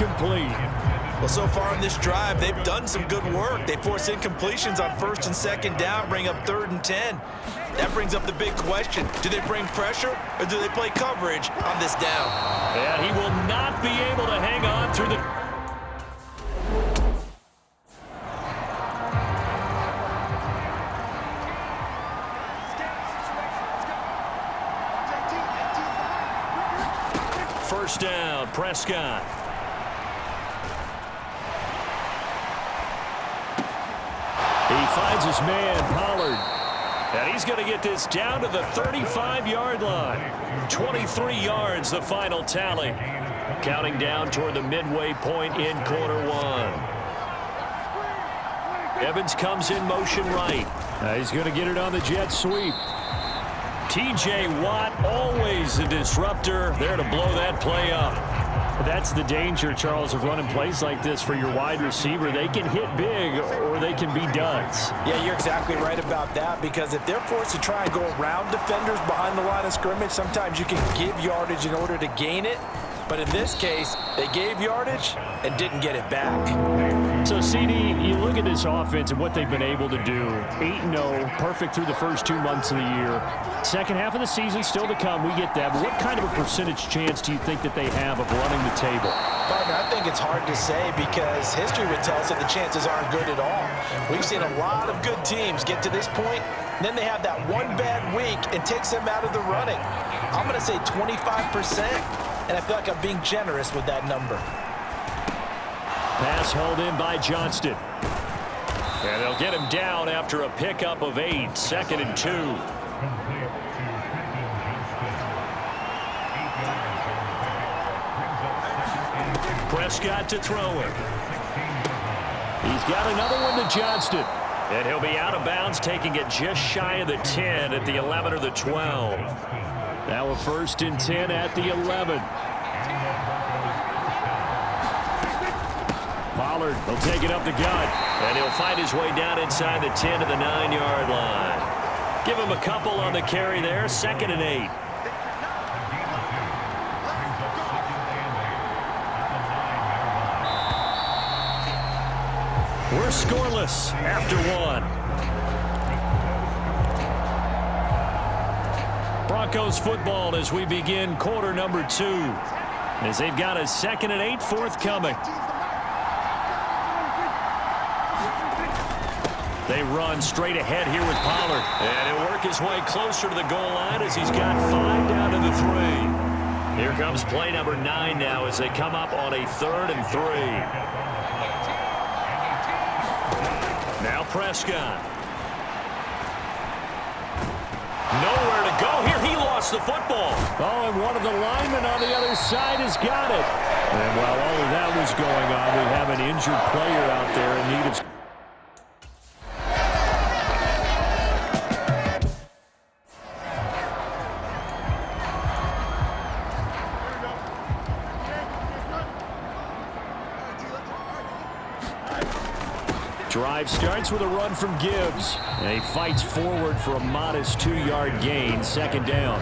incomplete. Well, so far in this drive, they've done some good work. They force incompletions on 1st and 2nd down, bring up 3rd and 10. That brings up the big question. Do they bring pressure or do they play coverage on this down? And he will not be able to hang on through the... First down, Prescott. He finds his man, Pollard. And he's going to get this down to the 35-yard line. 23 yards, the final tally. Counting down toward the midway point in quarter one. Evans comes in motion right. He's going to get it on the jet sweep. T.J. Watt, always a disruptor, there to blow that play up. That's the danger, Charles, of running plays like this for your wide receiver. They can hit big or they can be duds. Yeah, you're exactly right about that, because if they're forced to try and go around defenders behind the line of scrimmage, sometimes you can give yardage in order to gain it. But in this case, they gave yardage and didn't get it back. So, CD, you look at this offense and what they've been able to do. 8-0, perfect through the first 2 months of the year. Second half of the season still to come. We get that. But what kind of a percentage chance do you think that they have of running the table? Partner, I think it's hard to say, because history would tell us that the chances aren't good at all. We've seen a lot of good teams get to this point, and then they have that one bad week and takes them out of the running. I'm going to say 25%, and I feel like I'm being generous with that number. Pass hauled in by Johnston. And they'll get him down after a pickup of 8, 2nd and 2. Prescott to throw it. He's got another one to Johnston. And he'll be out of bounds, taking it just shy of the 10 at the 11 or the 12. Now a 1st and 10 at the 11. Pollard will take it up the gut, and he'll find his way down inside the 10 to the 9-yard line. Give him a couple on the carry there, 2nd and 8. We're scoreless after 1. Broncos football as we begin quarter number 2, as they've got a 2nd and 8 forthcoming. They run straight ahead here with Pollard. And he'll work his way closer to the goal line as he's got 5 down to the 3. Here comes play number 9 now as they come up on a 3rd and 3. Now Prescott. Nowhere to go here. He lost the football. Oh, and one of the linemen on the other side has got it. And while all of that was going on, we have an injured player out there in need of... Drive starts with a run from Gibbs. And he fights forward for a modest 2-yard gain, 2nd down.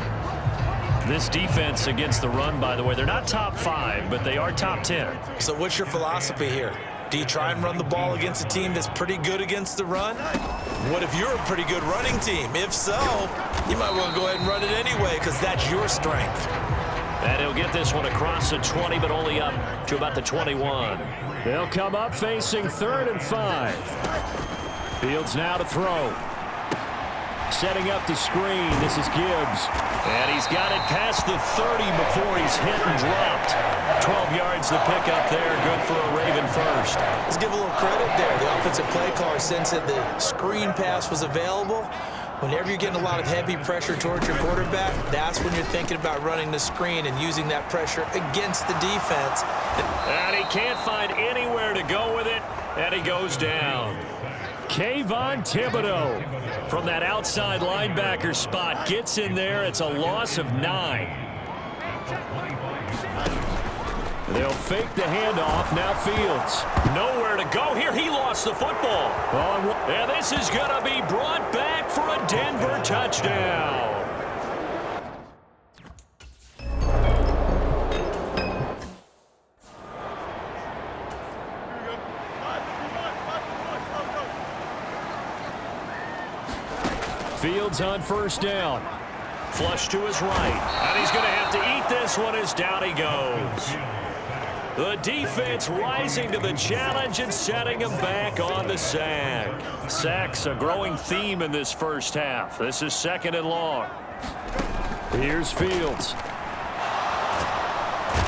This defense against the run, by the way, they're not top 5, but they are top 10. So what's your philosophy here? Do you try and run the ball against a team that's pretty good against the run? What if you're a pretty good running team? If so, you might well go ahead and run it anyway, because that's your strength. And he'll get this one across the 20, but only up to about the 21. They'll come up facing 3rd and 5. Fields now to throw. Setting up the screen. This is Gibbs. And he's got it past the 30 before he's hit and dropped. 12 yards to pick up there. Good for a Raven first. Let's give a little credit there. The offensive play caller sense that the screen pass was available. Whenever you're getting a lot of heavy pressure towards your quarterback, that's when you're thinking about running the screen and using that pressure against the defense. And he can't find anywhere to go with it, and he goes down. Kayvon Thibodeaux from that outside linebacker spot gets in there. It's a loss of 9. They'll fake the handoff. Now Fields. Nowhere to go here. He lost the football. And this is going to be brought back for a Denver touchdown. Fields on first down. Flush to his right. And he's going to have to eat this one as down he goes. The defense rising to the challenge and setting him back on the sack. Sacks a growing theme in this first half. This is 2nd and long. Here's Fields.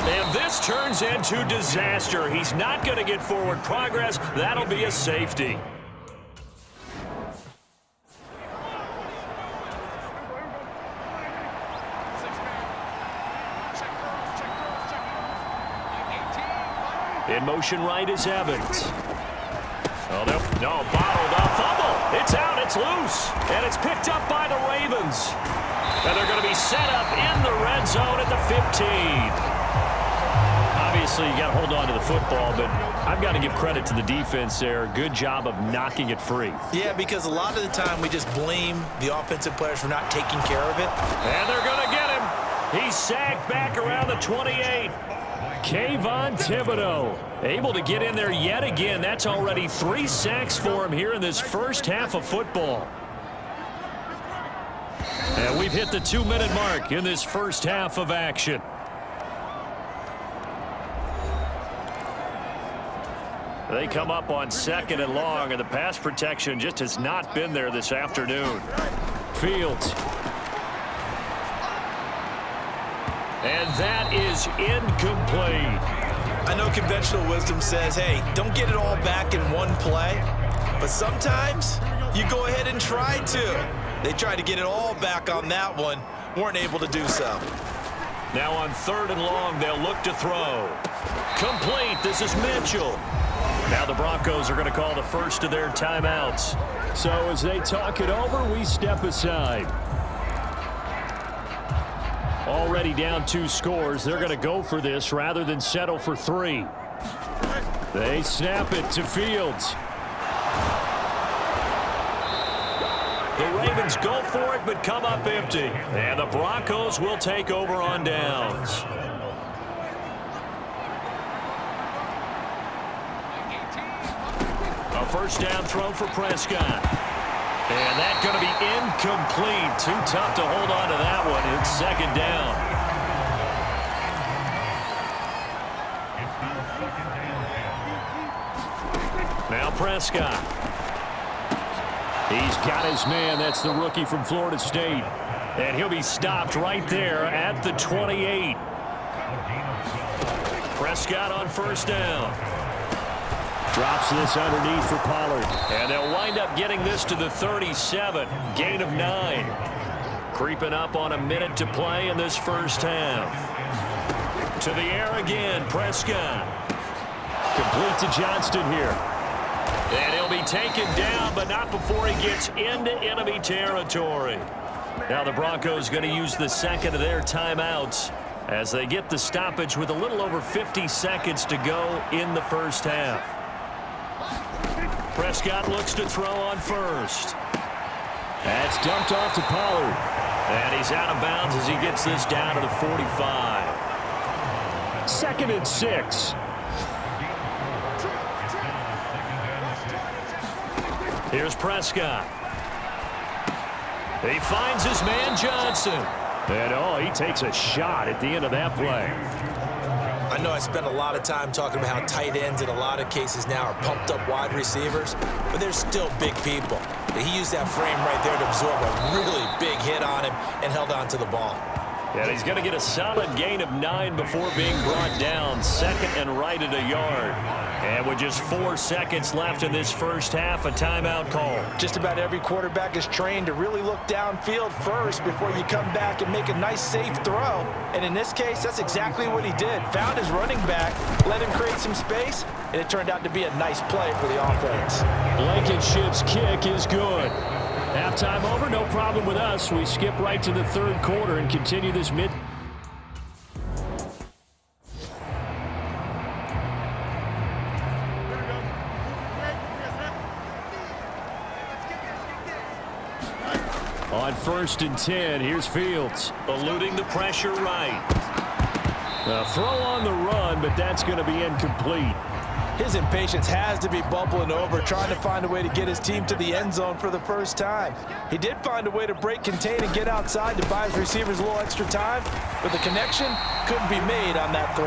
And this turns into disaster. He's not going to get forward progress. That'll be a safety. In motion right is Evans. Oh, no, bottled up, fumble. It's out, it's loose, and it's picked up by the Ravens. And they're going to be set up in the red zone at the 15. Obviously, you got to hold on to the football, but I've got to give credit to the defense there. Good job of knocking it free. Yeah, because a lot of the time we just blame the offensive players for not taking care of it. And they're going to get him. He's sacked back around the 28. Kayvon Thibodeaux able to get in there yet again. That's already 3 sacks for him here in this first half of football. And we've hit the 2-minute mark in this first half of action. They come up on 2nd and long, and the pass protection just has not been there this afternoon. Fields. And that is incomplete. I know conventional wisdom says, hey, don't get it all back in one play. But sometimes you go ahead and try to. They tried to get it all back on that one. Weren't able to do so. Now on 3rd and long, they'll look to throw. Complete. This is Mitchell. Now the Broncos are going to call the first of their timeouts. So as they talk it over, we step aside. Already down 2 scores. They're going to go for this rather than settle for 3. They snap it to Fields. The Ravens go for it but come up empty. And the Broncos will take over on downs. A first down throw for Prescott. And that's going to be incomplete. Too tough to hold on to that one. It's 2nd down. Now Prescott. He's got his man. That's the rookie from Florida State. And he'll be stopped right there at the 28. Prescott on first down. Drops this underneath for Pollard. And they'll wind up getting this to the 37. Gain of 9. Creeping up on a minute to play in this first half. To the air again, Prescott. Complete to Johnston here. And he'll be taken down, but not before he gets into enemy territory. Now the Broncos going to use the 2nd of their timeouts as they get the stoppage with a little over 50 seconds to go in the first half. Prescott looks to throw on first. That's dumped off to Pollard. And he's out of bounds as he gets this down to the 45. 2nd and 6. Here's Prescott. He finds his man Johnson. And, he takes a shot at the end of that play. I know I spent a lot of time talking about how tight ends in a lot of cases now are pumped up wide receivers, but they're still big people. He used that frame right there to absorb a really big hit on him and held on to the ball. And he's going to get a solid gain of 9 before being brought down. 2nd and right at a yard. And with just 4 seconds left in this first half, a timeout call. Just about every quarterback is trained to really look downfield first before you come back and make a nice, safe throw. And in this case, that's exactly what he did. Found his running back, let him create some space, and it turned out to be a nice play for the offense. Blankenship's kick is good. Halftime over, no problem with us. We skip right to the 3rd quarter and continue this mid. On 1st and 10, here's Fields. Eluding the pressure right. A throw on the run, but that's going to be incomplete. His impatience has to be bubbling over, trying to find a way to get his team to the end zone for the first time. He did find a way to break contain and get outside to buy his receivers a little extra time, but the connection couldn't be made on that throw.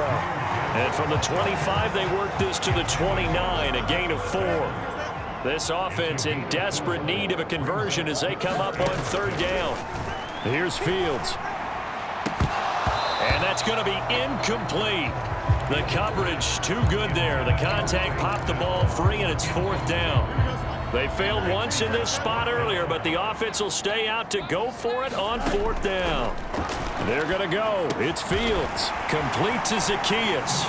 And from the 25, they work this to the 29, a gain of 4. This offense in desperate need of a conversion as they come up on third down. Here's Fields. And that's going to be incomplete. The coverage too good there. The contact popped the ball free, and it's fourth down. They failed once in this spot earlier, but the offense will stay out to go for it on fourth down. They're going to go. It's Fields. Complete to Zaccheaus.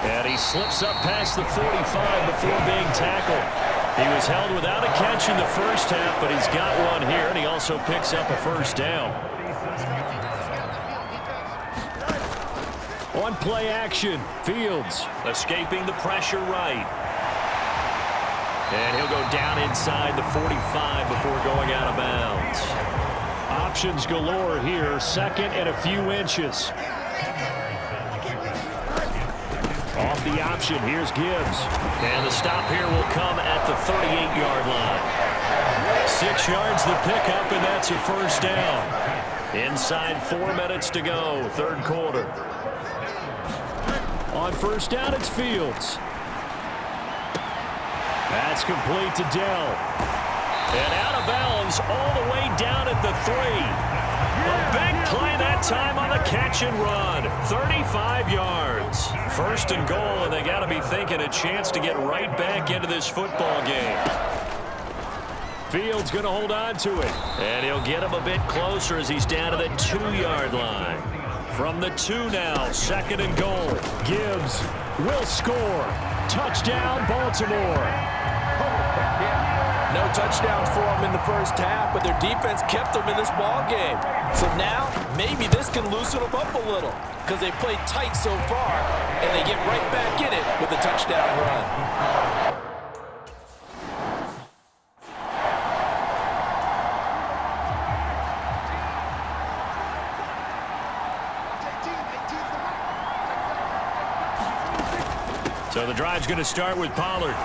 And he slips up past the 45 before being tackled. He was held without a catch in the first half, but he's got one here, and he also picks up a first down. On play action, Fields escaping the pressure right. And he'll go down inside the 45 before going out of bounds. Options galore here, second and a few inches. Off the option, here's Gibbs. And the stop here will come at the 38-yard line. 6 yards the pickup, and that's a first down. Inside 4 minutes to go, third quarter. On first down, it's Fields. That's complete to Dell. And out of bounds all the way down at the 3. A big play that time on the catch and run. 35 yards. First and goal, and they got to be thinking a chance to get right back into this football game. Fields going to hold on to it. And he'll get him a bit closer as he's down to the 2-yard line. From the 2 now, second and goal. Gibbs will score. Touchdown, Baltimore. No touchdowns for them in the first half, but their defense kept them in this ball game. So now, maybe this can loosen them up a little because they played tight so far, and they get right back in it with a touchdown run. So the drive's going to start with Pollard.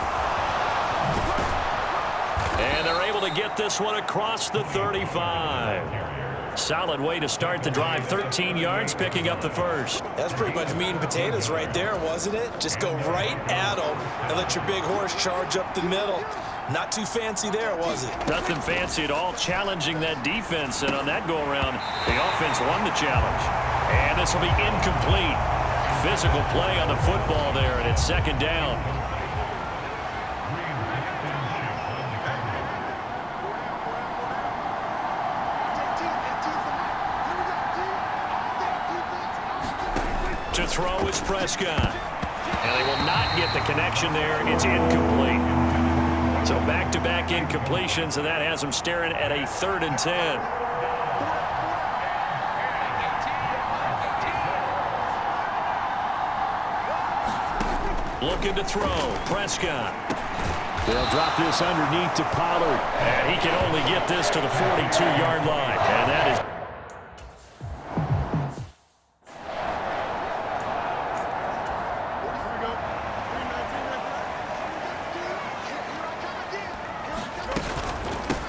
And they're able to get this one across the 35. Solid way to start the drive. 13 yards, picking up the first. That's pretty much meat and potatoes right there, wasn't it? Just go right at them and let your big horse charge up the middle. Not too fancy there, was it? Nothing fancy at all, challenging that defense. And on that go-around, the offense won the challenge. And this will be incomplete. Physical play on the football there, and it's second down. To throw is Prescott. And they will not get the connection there. It's incomplete. So back-to-back incompletions, and that has them staring at a 3rd and 10. Looking to throw. Prescott. They'll drop this underneath to Pollard. And he can only get this to the 42-yard line. And that is...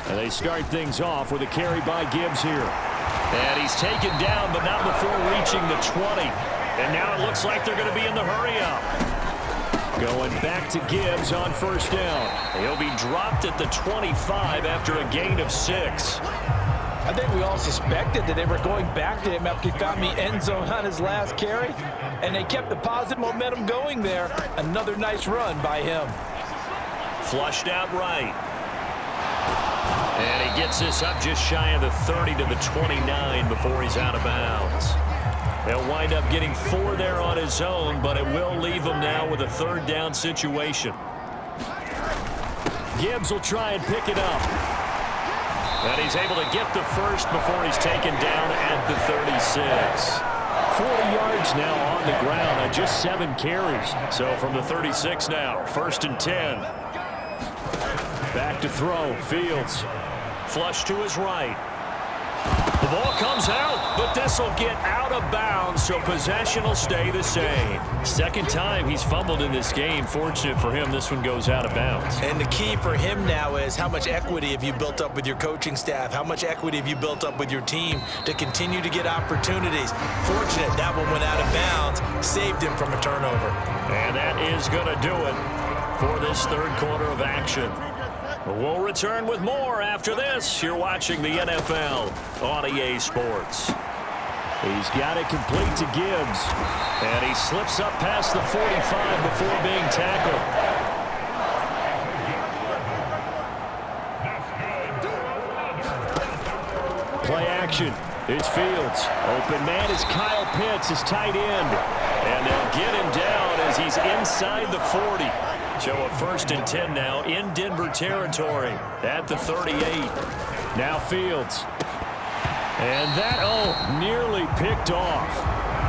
And they start things off with a carry by Gibbs here. And he's taken down, but not before reaching the 20. And now it looks like they're going to be in the hurry-up. Going back to Gibbs on first down. He'll be dropped at the 25 after a gain of 6. I think we all suspected that they were going back to him after he found the end zone on his last carry, and they kept the positive momentum going there. Another nice run by him. Flushed out right. And he gets this up just shy of the 30 to the 29 before he's out of bounds. They'll wind up getting 4 there on his own, but it will leave him now with a 3rd down situation. Gibbs will try and pick it up. And he's able to get the first before he's taken down at the 36. 40 yards now on the ground on just 7 carries. So from the 36 now, 1st and 10. Back to throw, Fields. Flush to his right. The ball comes out, but this will get out of bounds, so possession will stay the same. Second time he's fumbled in this game. Fortunate for him, this one goes out of bounds. And the key for him now is how much equity have you built up with your coaching staff? How much equity have you built up with your team to continue to get opportunities? Fortunate that one went out of bounds, saved him from a turnover. And that is going to do it for this third quarter of action. We'll return with more after this. You're watching the NFL on EA Sports. He's got it complete to Gibbs. And he slips up past the 45 before being tackled. Play action. It's Fields. Open man is Kyle Pitts, his tight end. And they'll get him down as he's inside the 40. So a 1st and 10 now in Denver territory at the 38. Now Fields. And that, nearly picked off.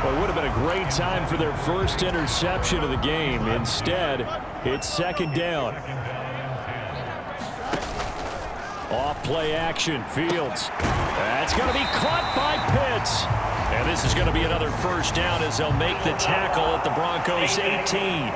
Well, it would have been a great time for their first interception of the game. Instead, it's 2nd down. Off play action, Fields. That's going to be caught by Pitts. And this is going to be another 1st down as they'll make the tackle at the Broncos 18.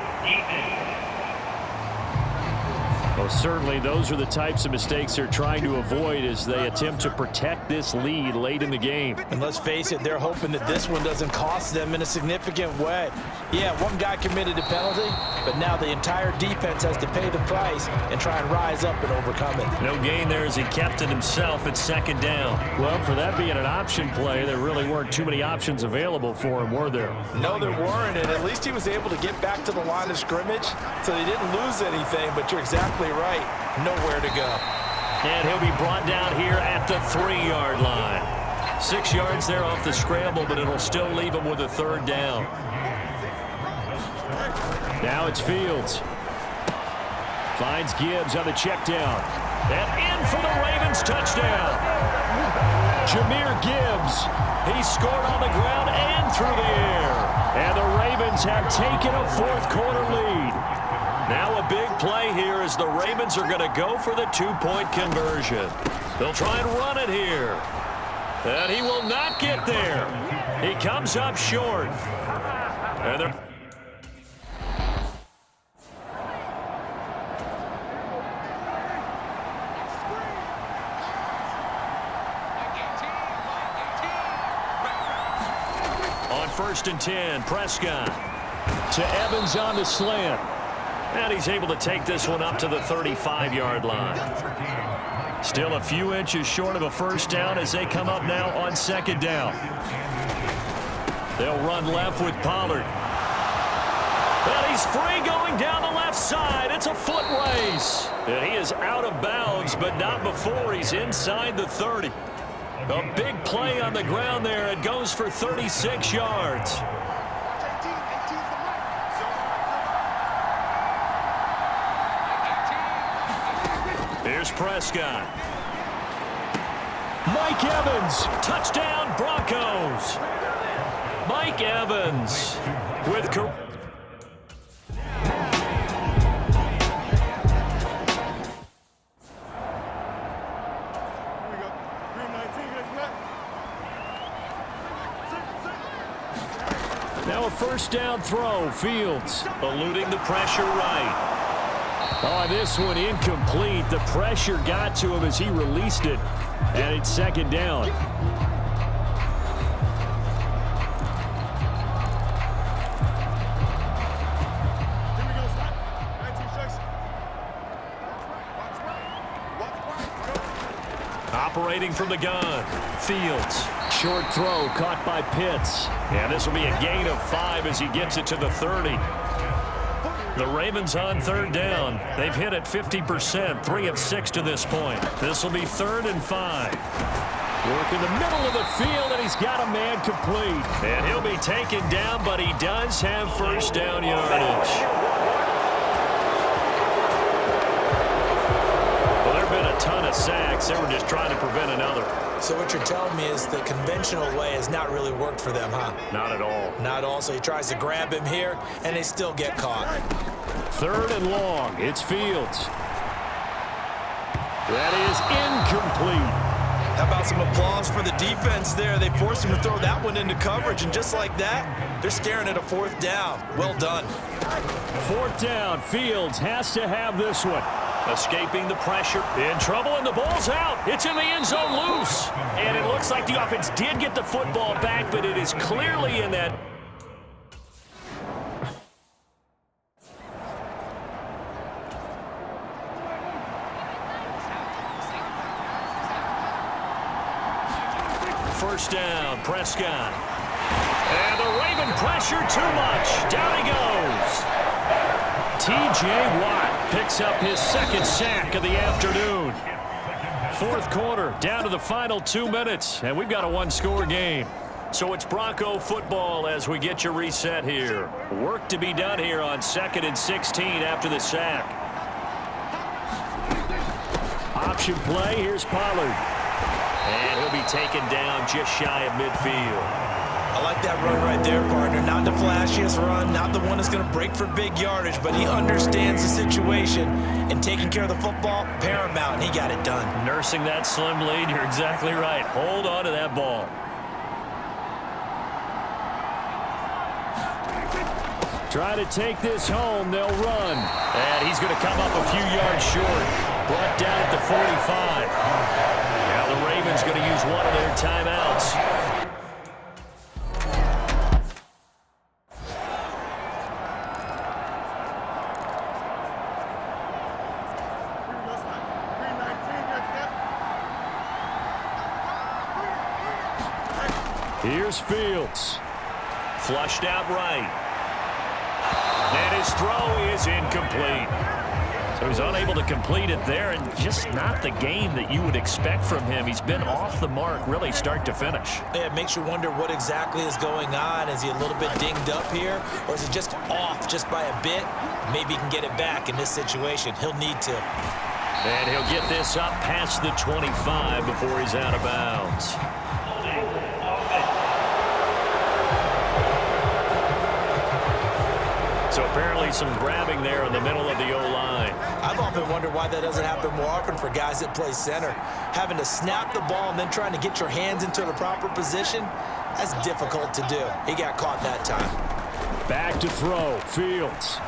Well, certainly those are the types of mistakes they're trying to avoid as they attempt to protect this lead late in the game. And let's face it, they're hoping that this one doesn't cost them in a significant way. Yeah, one guy committed a penalty, but now the entire defense has to pay the price and try and rise up and overcome it. No gain there as he kept it himself at 2nd down. Well, for that being an option play, there really weren't too many options available for him, were there? No, there weren't, and at least he was able to get back to the line of scrimmage, so they didn't lose anything, but you're exactly right. Nowhere to go. And he'll be brought down here at the 3-yard line. 6 yards there off the scramble, but it'll still leave him with a 3rd down. Now it's Fields. Finds Gibbs on the check down. And in for the Ravens touchdown. Jahmyr Gibbs. He scored on the ground and through the air. And the Ravens have taken a 4th quarter lead. Now a big play here as the Ravens are going to go for the 2-point conversion. They'll try and run it here. And he will not get there. He comes up short. And they're... On 1st and 10, Prescott to Evans on the slant. And he's able to take this one up to the 35-yard line. Still a few inches short of a 1st down as they come up now on 2nd down. They'll run left with Pollard. And he's free going down the left side. It's a foot race. And he is out of bounds, but not before he's inside the 30. A big play on the ground there. It goes for 36 yards. Here's Prescott. Mike Evans. Touchdown, Broncos. Mike Evans with... Now a 1st down throw. Fields eluding the pressure right. Oh, this one incomplete. The pressure got to him as he released it. And it's 2nd down. Operating from the gun. Fields. Short throw caught by Pitts. And this will be a gain of 5 as he gets it to the 30. The Ravens on 3rd down. They've hit it 50%, 3 of 6 to this point. This will be 3rd and 5. Work in the middle of the field, and he's got a man complete. And he'll be taken down, but he does have 1st down yardage. Well, there have been a ton of sacks. They were just trying to prevent another. So what you're telling me is the conventional way has not really worked for them, huh? Not at all. Not at all. So he tries to grab him here, and they still get caught. 3rd and long. It's Fields. That is incomplete. How about some applause for the defense there? They forced him to throw that one into coverage, and just like that, they're staring at a 4th down. Well done. 4th down. Fields has to have this one. Escaping the pressure. In trouble, and the ball's out. It's in the end zone loose. And it looks like the offense did get the football back, but it is clearly in that. First down, Prescott. And the Raven pressure too much. Down he goes. T.J. Watt picks up his 2nd sack of the afternoon. 4th quarter, down to the final 2 minutes, and we've got a 1-score game. So it's Bronco football as we get your reset here. Work to be done here on 2nd and 16 after the sack. Option play, here's Pollard. And he'll be taken down just shy of midfield. I like that run right there, partner. Not the flashiest run, not the one that's going to break for big yardage, but he understands the situation, and taking care of the football, paramount, and he got it done. Nursing that slim lead, you're exactly right. Hold on to that ball. Try to take this home, they'll run. And he's going to come up a few yards short. Brought down at the 45. Now the Ravens going to use one of their timeouts. Here's Fields. Flushed out right. And his throw is incomplete. So he's unable to complete it there, and just not the game that you would expect from him. He's been off the mark really start to finish. Yeah, it makes you wonder what exactly is going on. Is he a little bit dinged up here, or is it just off just by a bit? Maybe he can get it back in this situation. He'll need to. And he'll get this up past the 25 before he's out of bounds. So apparently some grabbing there in the middle of the O-line. I've often wondered why that doesn't happen more often for guys that play center. Having to snap the ball and then trying to get your hands into the proper position, that's difficult to do. He got caught that time. Back to throw, Fields.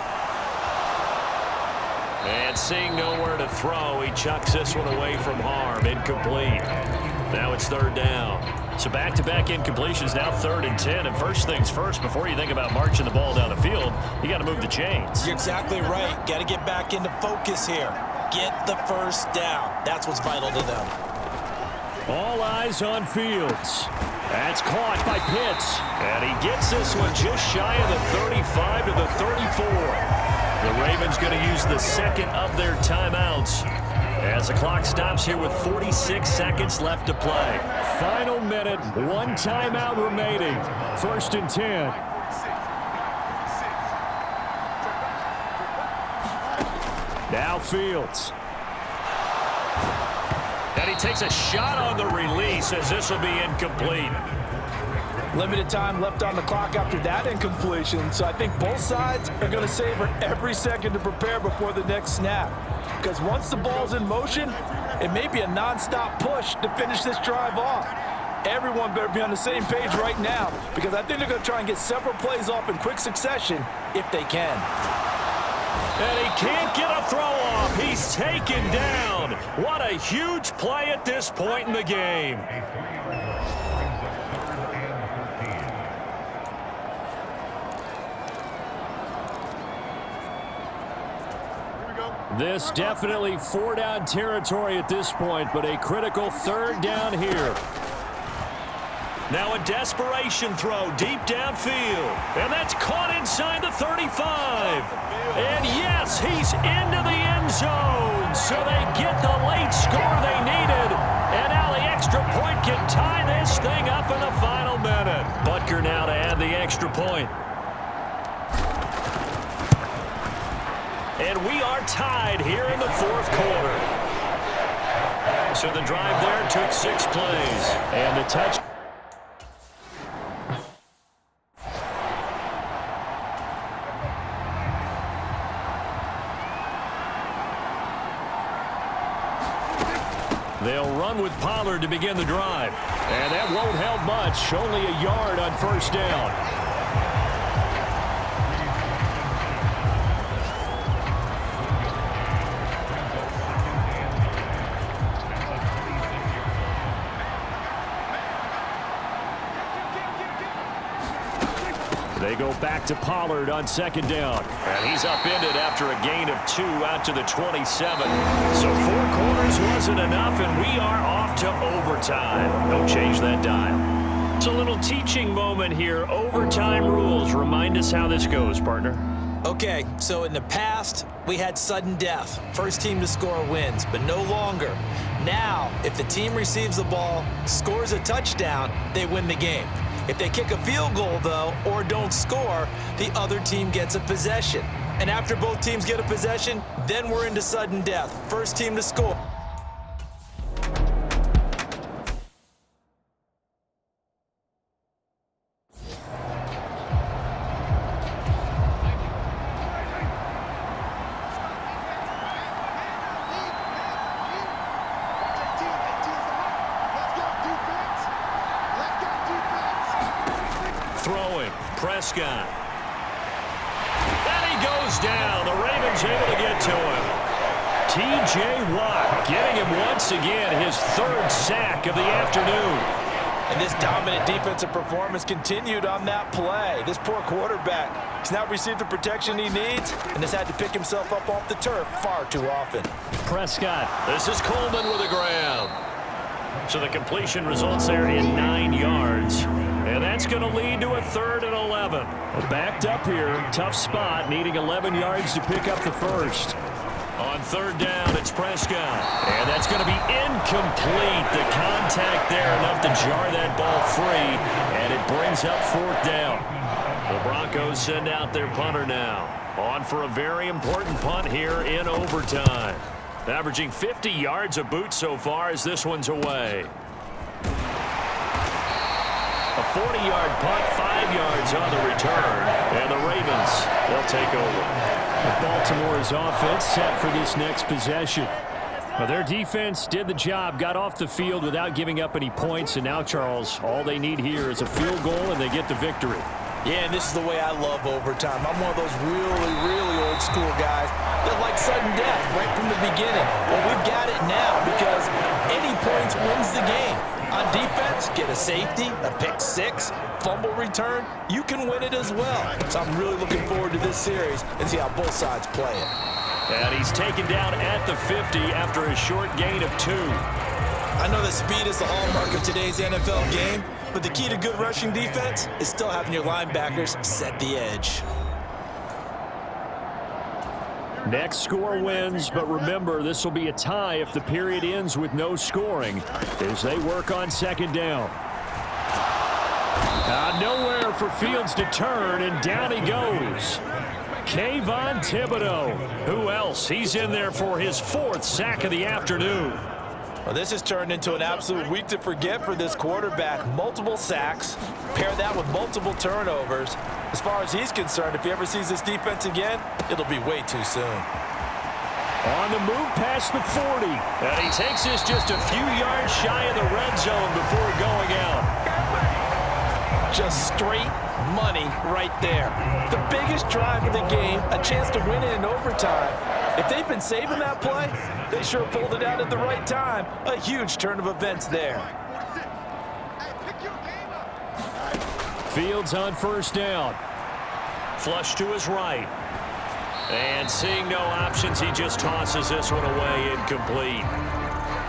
And seeing nowhere to throw, he chucks this one away from harm. Incomplete. Now it's 3rd down. So back-to-back incompletions, now 3rd and 10. And first things first, before you think about marching the ball down the field, you got to move the chains. You're exactly right. Got to get back into focus here. Get the first down. That's what's vital to them. All eyes on Fields. That's caught by Pitts. And he gets this one just shy of the 35 to the 34. The Ravens going to use the 2nd of their timeouts as the clock stops here with 46 seconds left to play. Final minute, 1 timeout remaining. 1st and 10. Now Fields. And he takes a shot on the release as this will be incomplete. Limited time left on the clock after that incompletion, so I think both sides are going to savor every second to prepare before the next snap. Because once the ball's in motion, it may be a non-stop push to finish this drive off. Everyone better be on the same page right now, because I think they're going to try and get several plays off in quick succession if they can. And he can't get a throw off. He's taken down. What a huge play at this point in the game. This definitely 4-down territory at this point, but a critical 3rd down here. Now a desperation throw deep downfield. And that's caught inside the 35. And yes, he's into the end zone. So they get the late score they needed. And now the extra point can tie this thing up in the final minute. Butker now to add the extra point. And we are tied here in the 4th quarter. So the drive there took 6 plays. And the touch. They'll run with Pollard to begin the drive. And that won't help much. Only a yard on first down. They go back to Pollard on second down. And he's upended after a gain of 2 out to the 27. So 4 quarters wasn't enough, and we are off to overtime. Don't change that dial. It's a little teaching moment here. Overtime rules. Remind us how this goes, partner. Okay, so in the past, we had sudden death. First team to score wins, but no longer. Now, if the team receives the ball, scores a touchdown, they win the game. If they kick a field goal, though, or don't score, the other team gets a possession. And after both teams get a possession, then we're into sudden death. First team to score. Throwing, Prescott. And he goes down. The Ravens able to get to him. T.J. Watt getting him once again his 3rd sack of the afternoon. And this dominant defensive performance continued on that play. This poor quarterback has not received the protection he needs and has had to pick himself up off the turf far too often. Prescott. This is Coleman with a grab. So the completion results there in 9 yards. And that's going to lead to a 3rd and 11. Backed up here. Tough spot. Needing 11 yards to pick up the first. On 3rd down, it's Prescott. And that's going to be incomplete. The contact there enough to jar that ball free. And it brings up 4th down. The Broncos send out their punter now. On for a very important punt here in overtime. Averaging 50 yards a boot so far as this one's away. A 40-yard punt, 5 yards on the return. And the Ravens, they'll take over. Baltimore's offense set for this next possession. Well, their defense did the job, got off the field without giving up any points. And now, Charles, all they need here is a field goal, and they get the victory. Yeah, and this is the way I love overtime. I'm one of those really old school guys that like sudden death right from the beginning. Well, we've got it now because any points wins the game. On defense, get a safety, a pick 6, fumble return, you can win it as well. So I'm really looking forward to this series and see how both sides play it. And he's taken down at the 50 after a short gain of 2. I know that speed is the hallmark of today's NFL game, but the key to good rushing defense is still having your linebackers set the edge. Next score wins, but remember, this will be a tie if the period ends with no scoring as they work on 2nd down. Nowhere for Fields to turn, and down he goes. Kayvon Thibodeaux. Who else? He's in there for his 4th sack of the afternoon. Well, this has turned into an absolute week to forget for this quarterback. Multiple sacks, pair that with multiple turnovers. As far as he's concerned, if he ever sees this defense again, it'll be way too soon. On the move past the 40. And he takes this just a few yards shy of the red zone before going out. Just straight money right there. The biggest drive of the game, a chance to win it in overtime. If they've been saving that play, they sure pulled it out at the right time. A huge turn of events there. Fields on 1st down. Flush to his right. And seeing no options, he just tosses this one away, incomplete.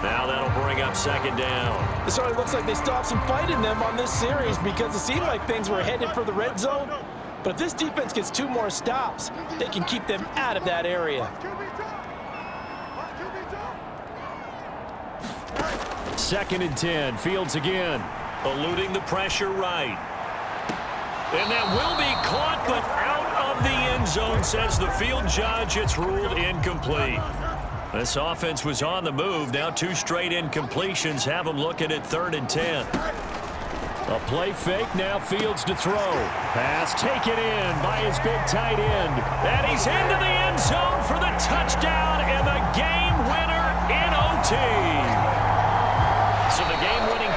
Now that'll bring up 2nd down. It certainly looks like they stopped some fight in them on this series because it seemed like things were headed for the red zone. But if this defense gets 2 more stops, they can keep them out of that area. 2nd and 10. Fields again. Eluding the pressure right. And that will be caught, but out of the end zone, says the field judge. It's ruled incomplete. This offense was on the move. Now 2 straight incompletions have them looking at 3rd and 10. A play fake, now Fields to throw. Pass taken in by his big tight end. And he's into the end zone for the touchdown and the game winner in OT.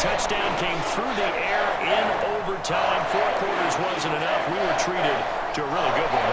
touchdown came through the air in overtime. 4 quarters wasn't enough. We were treated to a really good one.